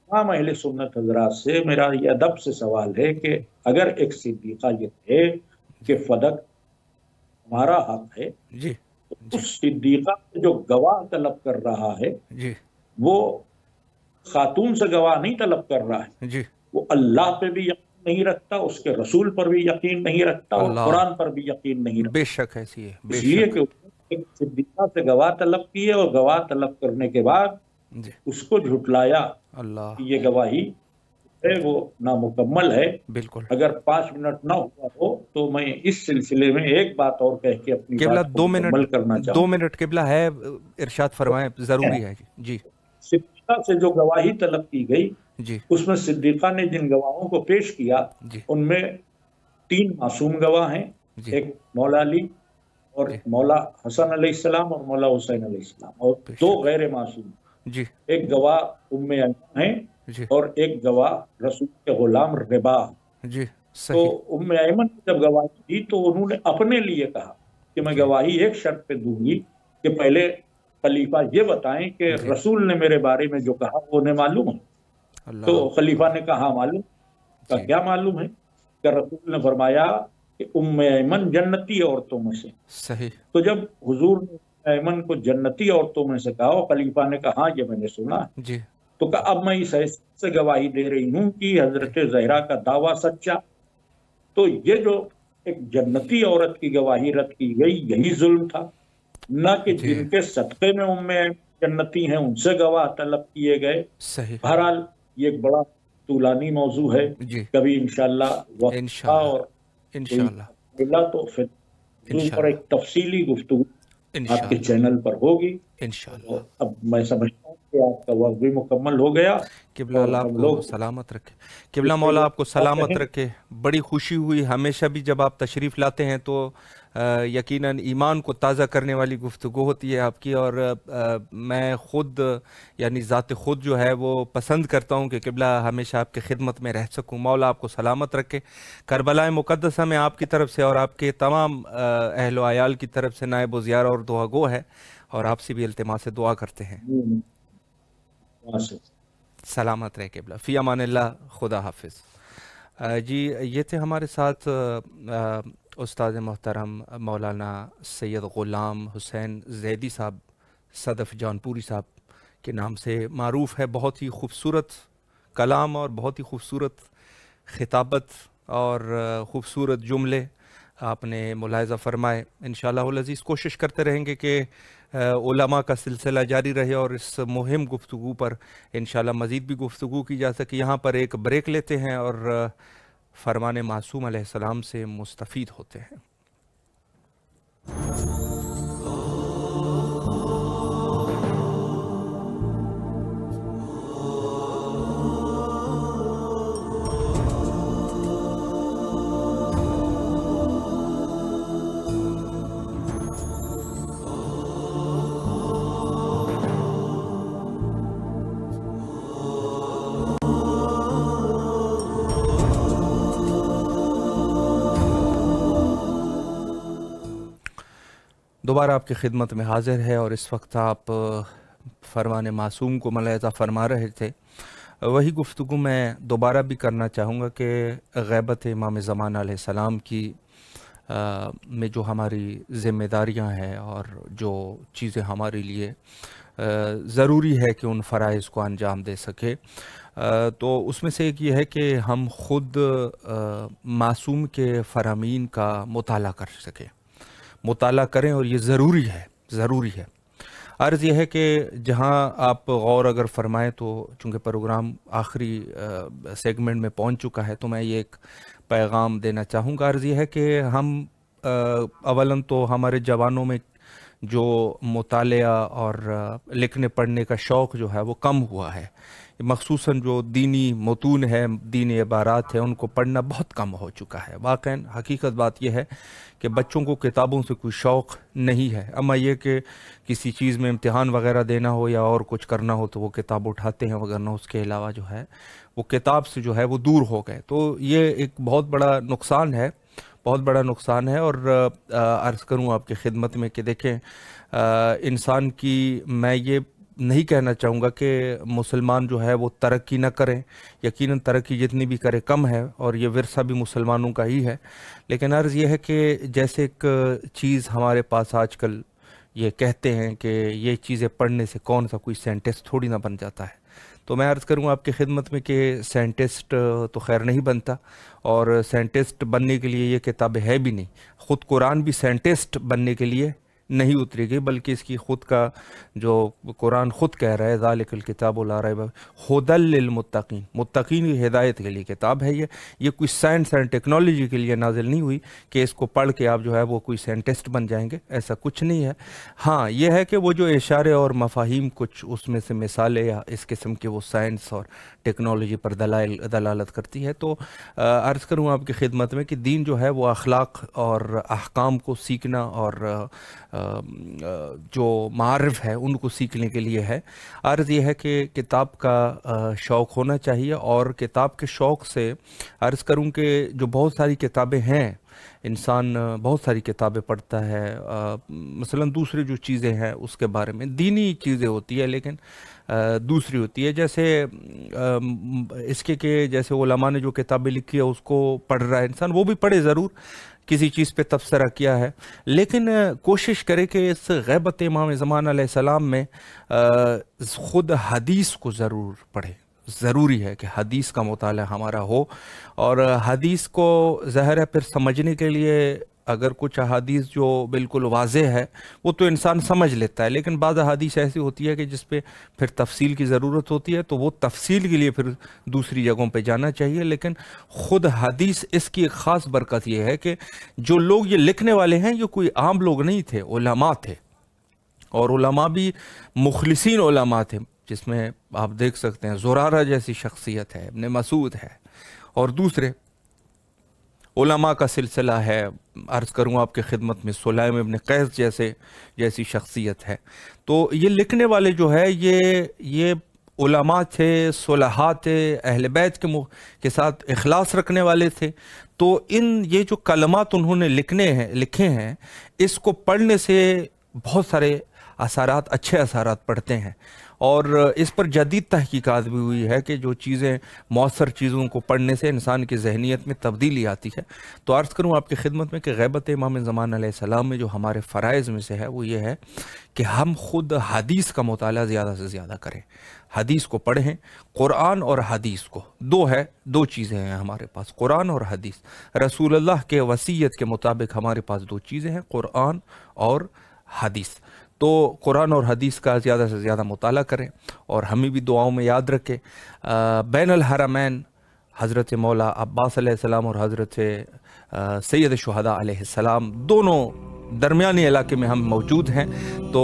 तमाम अहले सुन्नत हज़रात से मेरा ये अदब से सवाल है कि अगर एक सिद्दीक़ा ये है कि फदक हमारा हक है, जी तो जी उस सिद्दीक़ा से जो गवाह तलब कर रहा है जी वो खातून से गवाह नहीं तलब कर रहा है, जी वो अल्लाह पे भी यकीन नहीं रखता, उसके रसूल पर भी यकीन नहीं रखता और अल्लाह कुरान पर भी यकीन नहीं रखता। बेशक ऐसी है इसलिए बेशक। कि उसने एक सिद्दीक़ा से गवाह तलब की है और गवाह तलब करने के बाद जी उसको झुटलाया अल्लाह कि ये गवाही है वो नामुकम्मल है। बिल्कुल। अगर 5 मिनट ना हुआ हो तो मैं इस सिलसिले में एक बात और कह के अपनी किबला बात को मुकम्मल करना 2 चाहूँ। मिनट किबला है, इरशाद फरमाएं, जरूरी है जी जी सिद्दीक़ा से जो गवाही तलब की गई, जी उसमें सिद्दीक़ा ने जिन गवाहों को पेश किया जी उनमें 3 मासूम गवाह हैं, जी एक मौला अली और जी मौला हसन अलैहिस्सलाम और मौला हुसैन अलैहिस्सलाम, और 2 बेशक। गैर मासूम, जी एक गवाह उम्मे ऐमन है जी और एक गवाह रसूल के गुलाम रिबा। जी तो सही उम्मे ऐमन ने जब गवाही दी तो उन्होंने अपने लिए कहा कि मैं जी गवाही एक शर्त पे दूंगी कि पहले खलीफा ये बताएं कि जी रसूल ने मेरे बारे में जो कहा वो उन्हें मालूम है। तो अल्लाह खलीफा ने कहा मालूम का जी क्या मालूम है, कि रसूल ने फरमाया कि उम्मे ऐमन जन्नती औरतों में से। सही तो जब हुजूर ने उम्मे ऐमन को जन्नती औरतों में से कहा और खलीफा ने कहा ये मैंने सुना, जी तो कहा अब मैं इस हैसियत से गवाही दे रही हूँ कि हजरत ज़हरा का दावा सच्चा। तो ये जो एक जन्नती औरत की गवाही रद्द की गई यही जुल्म था, न कि जी जिनके सदक़े में उम्मे जन्नती हैं उनसे गवाह तलब किए गए। सही बहरहाल ये एक बड़ा तूलानी मौजू है, जी कभी इंशाअल्लाह वक्त था इंशाअल्लाह और कोई इंशाअल्लाह मिला तो फिर मौजू पर एक तफसीली गुफ्तगू आपके इंशाअल्लाह चैनल पर होगी। इंशाअल्लाह। तो अब मैं समझता हूँ कि आपका वक्त भी मुकम्मल हो गया किबला और अल्लाह हम आपको लोग सलामत रखे, किबला इसमें मौला वो आपको बात सलामत कहें। रखे। बड़ी खुशी हुई हमेशा भी जब आप तशरीफ़ लाते हैं तो यकीनन ईमान को ताज़ा करने वाली गुफ्तगू होती है आपकी, और मैं ख़ुद यानी ज़ात ख़ुद जो है वो पसंद करता हूँ कि किबला हमेशा आपकी खिदमत में रह सकूँ। मौला आपको सलामत रखे। करबला मुक़द्दसा में आपकी तरफ से और आपके तमाम अहल आयाल की तरफ से नायब ज़ियारा और दुआ गो है, और आपसे भी इल्तिमास से दुआ करते हैं। वहाँ से सलामत रहे किबला। फ़ी अमानिल्लाह, खुदा हाफिज़। जी ये थे हमारे साथ उस्ताद मोहतरम मौलाना सैयद ग़ुलाम हुसैन ज़ैदी साहब, सदफ़ जौनपुरी साहब के नाम से मारूफ़ है। बहुत ही खूबसूरत कलाम और बहुत ही खूबसूरत खिताबत और ख़ूबसूरत जुमले आपने मुलाहिज़ा फ़रमाए। इंशाअल्लाह अज़ीज़ कोशिश करते रहेंगे कि उलमा का सिलसिला जारी रहे और इस मुहिम गुफ्तगू पर इंशाअल्लाह मज़ीद भी गुफ्तगू की जा सके। यहाँ पर एक ब्रेक लेते हैं और फ़रमान मासूम अलैहिस्सलाम से मुस्तफ़ीद होते हैं। दोबारा आपकी खिदमत में हाजिर है और इस वक्त आप फ़रमान मासूम को मुलाहिज़ा फरमा रहे थे। वही गुफ्तगू मैं दोबारा भी करना चाहूँगा कि ग़ैबत इमाम ज़मान अलैहिस्सलाम की میں جو ہماری ذمہ داریاں ہیں اور جو چیزیں ہمارے لیے ضروری ہے کہ ان فرائض کو انجام دے سکے، تو اس میں سے ایک یہ ہے کہ ہم خود معصوم کے فرامین کا مطالعہ کر سکیں، مطالعہ کریں، اور یہ ضروری ہے۔ عرض یہ ہے کہ جہاں آپ غور اگر فرمائیں تو چونکہ پروگرام آخری سیگمنٹ میں پہنچ چکا ہے، تو میں یہ ایک پیغام دینا چاہوں گا۔ عرض یہ ہے کہ ہم اولاً تو ہمارے جوانوں میں جو مطالعہ اور لکھنے پڑھنے کا شوق جو ہے وہ کم ہوا ہے، مخصوصاً جو دینی متون ہے، دینی عبارات ہیں، ان کو پڑھنا بہت کم ہو چکا ہے۔ واقعاً حقیقت بات یہ ہے کہ بچوں کو کتابوں سے کوئی شوق نہیں ہے، اما یہ کہ کسی چیز میں امتحان وغیرہ دینا ہو یا اور کچھ کرنا ہو تو وہ کتاب اٹھاتے ہیں، وغیرہ اس کے علاوہ جو ہے وہ کتاب سے جو ہے وہ دور ہو گئے۔ تو یہ ایک بہت بڑا نقصان ہے، اور عرض کروں آپ کی خدمت میں کہ دیکھیں، انسان کی، میں یہ نہیں کہنا چاہوں گا کہ مسلمان جو ہے وہ ترقی نہ کریں، یقیناً ترقی جتنی بھی کرے کم ہے، اور یہ ورثہ بھی مسلمانوں کا ہی ہے، لیکن عرض یہ ہے کہ جیسے ایک چیز ہمارے پاس آج کل یہ کہتے ہیں کہ یہ چیزیں پڑھنے سے کون سا کوئی سائنٹسٹ تھوڑی نہ بن جاتا ہے، تو میں عرض کروں آپ کی خدمت میں کہ سائنٹسٹ تو خیر نہیں بنتا، اور سائنٹسٹ بننے کے لیے یہ کتاب ہے بھی نہیں، خود قرآن بھی سائنٹسٹ بننے کے لیے نہیں اتری گئی، بلکہ اس کی خود کا جو قرآن خود کہہ رہا ہے ذالک الکتاب لا ریب ھدی للمتقین، متقین کی ہدایت کے لیے کتاب ہے یہ کوئی سائنس اینڈ ٹیکنالوجی کے لیے نازل نہیں ہوئی کہ اس کو پڑھ کے آپ جو ہے وہ کوئی سائنٹسٹ بن جائیں گے، ایسا کچھ نہیں ہے۔ ہاں یہ ہے کہ وہ جو اشارے اور مفاہیم کچھ اس میں سے مثالیں یا اس قسم کے وہ سائنس اور ٹیکنالوجی پر دلالت کرتی ہے، تو عرض کروں آپ کی خدمت میں کہ دین جو ہے وہ اخلاق اور احکام کو سیکھنا اور جو معارف ہے ان کو سیکھنے کے لیے ہے۔ عرض یہ ہے کہ کتاب کا شوق ہونا چاہیے، اور کتاب کے شوق سے عرض کروں کہ جو بہت ساری کتابیں ہیں، انسان بہت ساری کتابیں پڑھتا ہے، مثلا دوسری جو چیزیں ہیں اس کے بارے میں دینی چیزیں ہوتی ہے، لیکن دوسری ہوتی ہے، جیسے اس کے کہ جیسے علماء نے جو کتابیں لکھی ہے اس کو پڑھ رہا ہے انسان، وہ بھی پڑھے ضرور، کسی چیز پہ تبصرہ کیا ہے، لیکن کوشش کرے کہ اس غیبت امام زمان علیہ السلام میں خود حدیث کو ضرور پڑھے۔ ضروری ہے کہ حدیث کا مطالعہ ہمارا ہو، اور حدیث کو ظاہر ہے پھر سمجھنے کے لیے اگر کچھ احادیث جو بالکل واضح ہے وہ تو انسان سمجھ لیتا ہے، لیکن بعض احادیث ایسی ہوتی ہے کہ جس پہ پھر تفصیل کی ضرورت ہوتی ہے، تو وہ تفصیل کے لیے پھر دوسری جگہوں پہ جانا چاہیے۔ لیکن خود حدیث، اس کی ایک خاص برکت یہ ہے کہ جو لوگ یہ لکھنے والے ہیں یہ کوئی عام لوگ نہیں تھے، علماء تھے، اور علماء بھی مخلصین علماء تھے، جس میں آپ دیکھ سکتے ہیں زرارہ جیسی شخصیت ہے، ابن مسعود ہے، اور دوسرے علماء کا سلسلہ ہے، عرض کروں آپ کی خدمت میں سلیم ابن قیس جیسی شخصیت ہے۔ تو یہ لکھنے والے جو ہے یہ علماء تھے، صلحاء تھے، اہل بیت کے ساتھ اخلاص رکھنے والے تھے، تو یہ جو کلمات انہوں نے لکھے ہیں، اس کو پڑھنے سے بہت سارے اثرات، اچھے اثرات پڑتے ہیں، اور اس پر جدید تحقیقات بھی ہوئی ہے کہ جو چیزیں، مؤثر چیزوں کو پڑھنے سے انسان کی ذہنیت میں تبدیلی آتی ہے۔ تو عرض کروں آپ کی خدمت میں کہ غیبت امام زمان علیہ السلام میں جو ہمارے فرائض میں سے ہے وہ یہ ہے کہ ہم خود حدیث کا مطالعہ زیادہ سے زیادہ کریں، حدیث کو پڑھیں، قرآن اور حدیث کو، دو چیزیں ہیں ہمارے پاس، قرآن اور حدیث۔ رسول اللہ کے وصیت کے مطابق ہمارے پاس دو چیزیں ہیں، قرآن اور حدیث۔ تو قرآن اور حدیث کا زیادہ سے زیادہ مطالعہ کریں، اور ہمیں بھی دعاؤں میں یاد رکھیں۔ بین الحرمین حضرت مولا عباس علیہ السلام اور حضرت سید شہداء علیہ السلام دونوں درمیانی علاقے میں ہم موجود ہیں، تو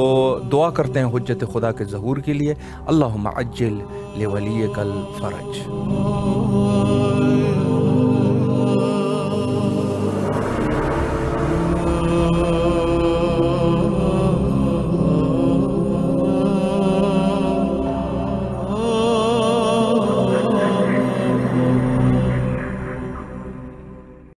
دعا کرتے ہیں حجت خدا کے ظہور کے لیے۔ اللہم عجل لولیک الفرج۔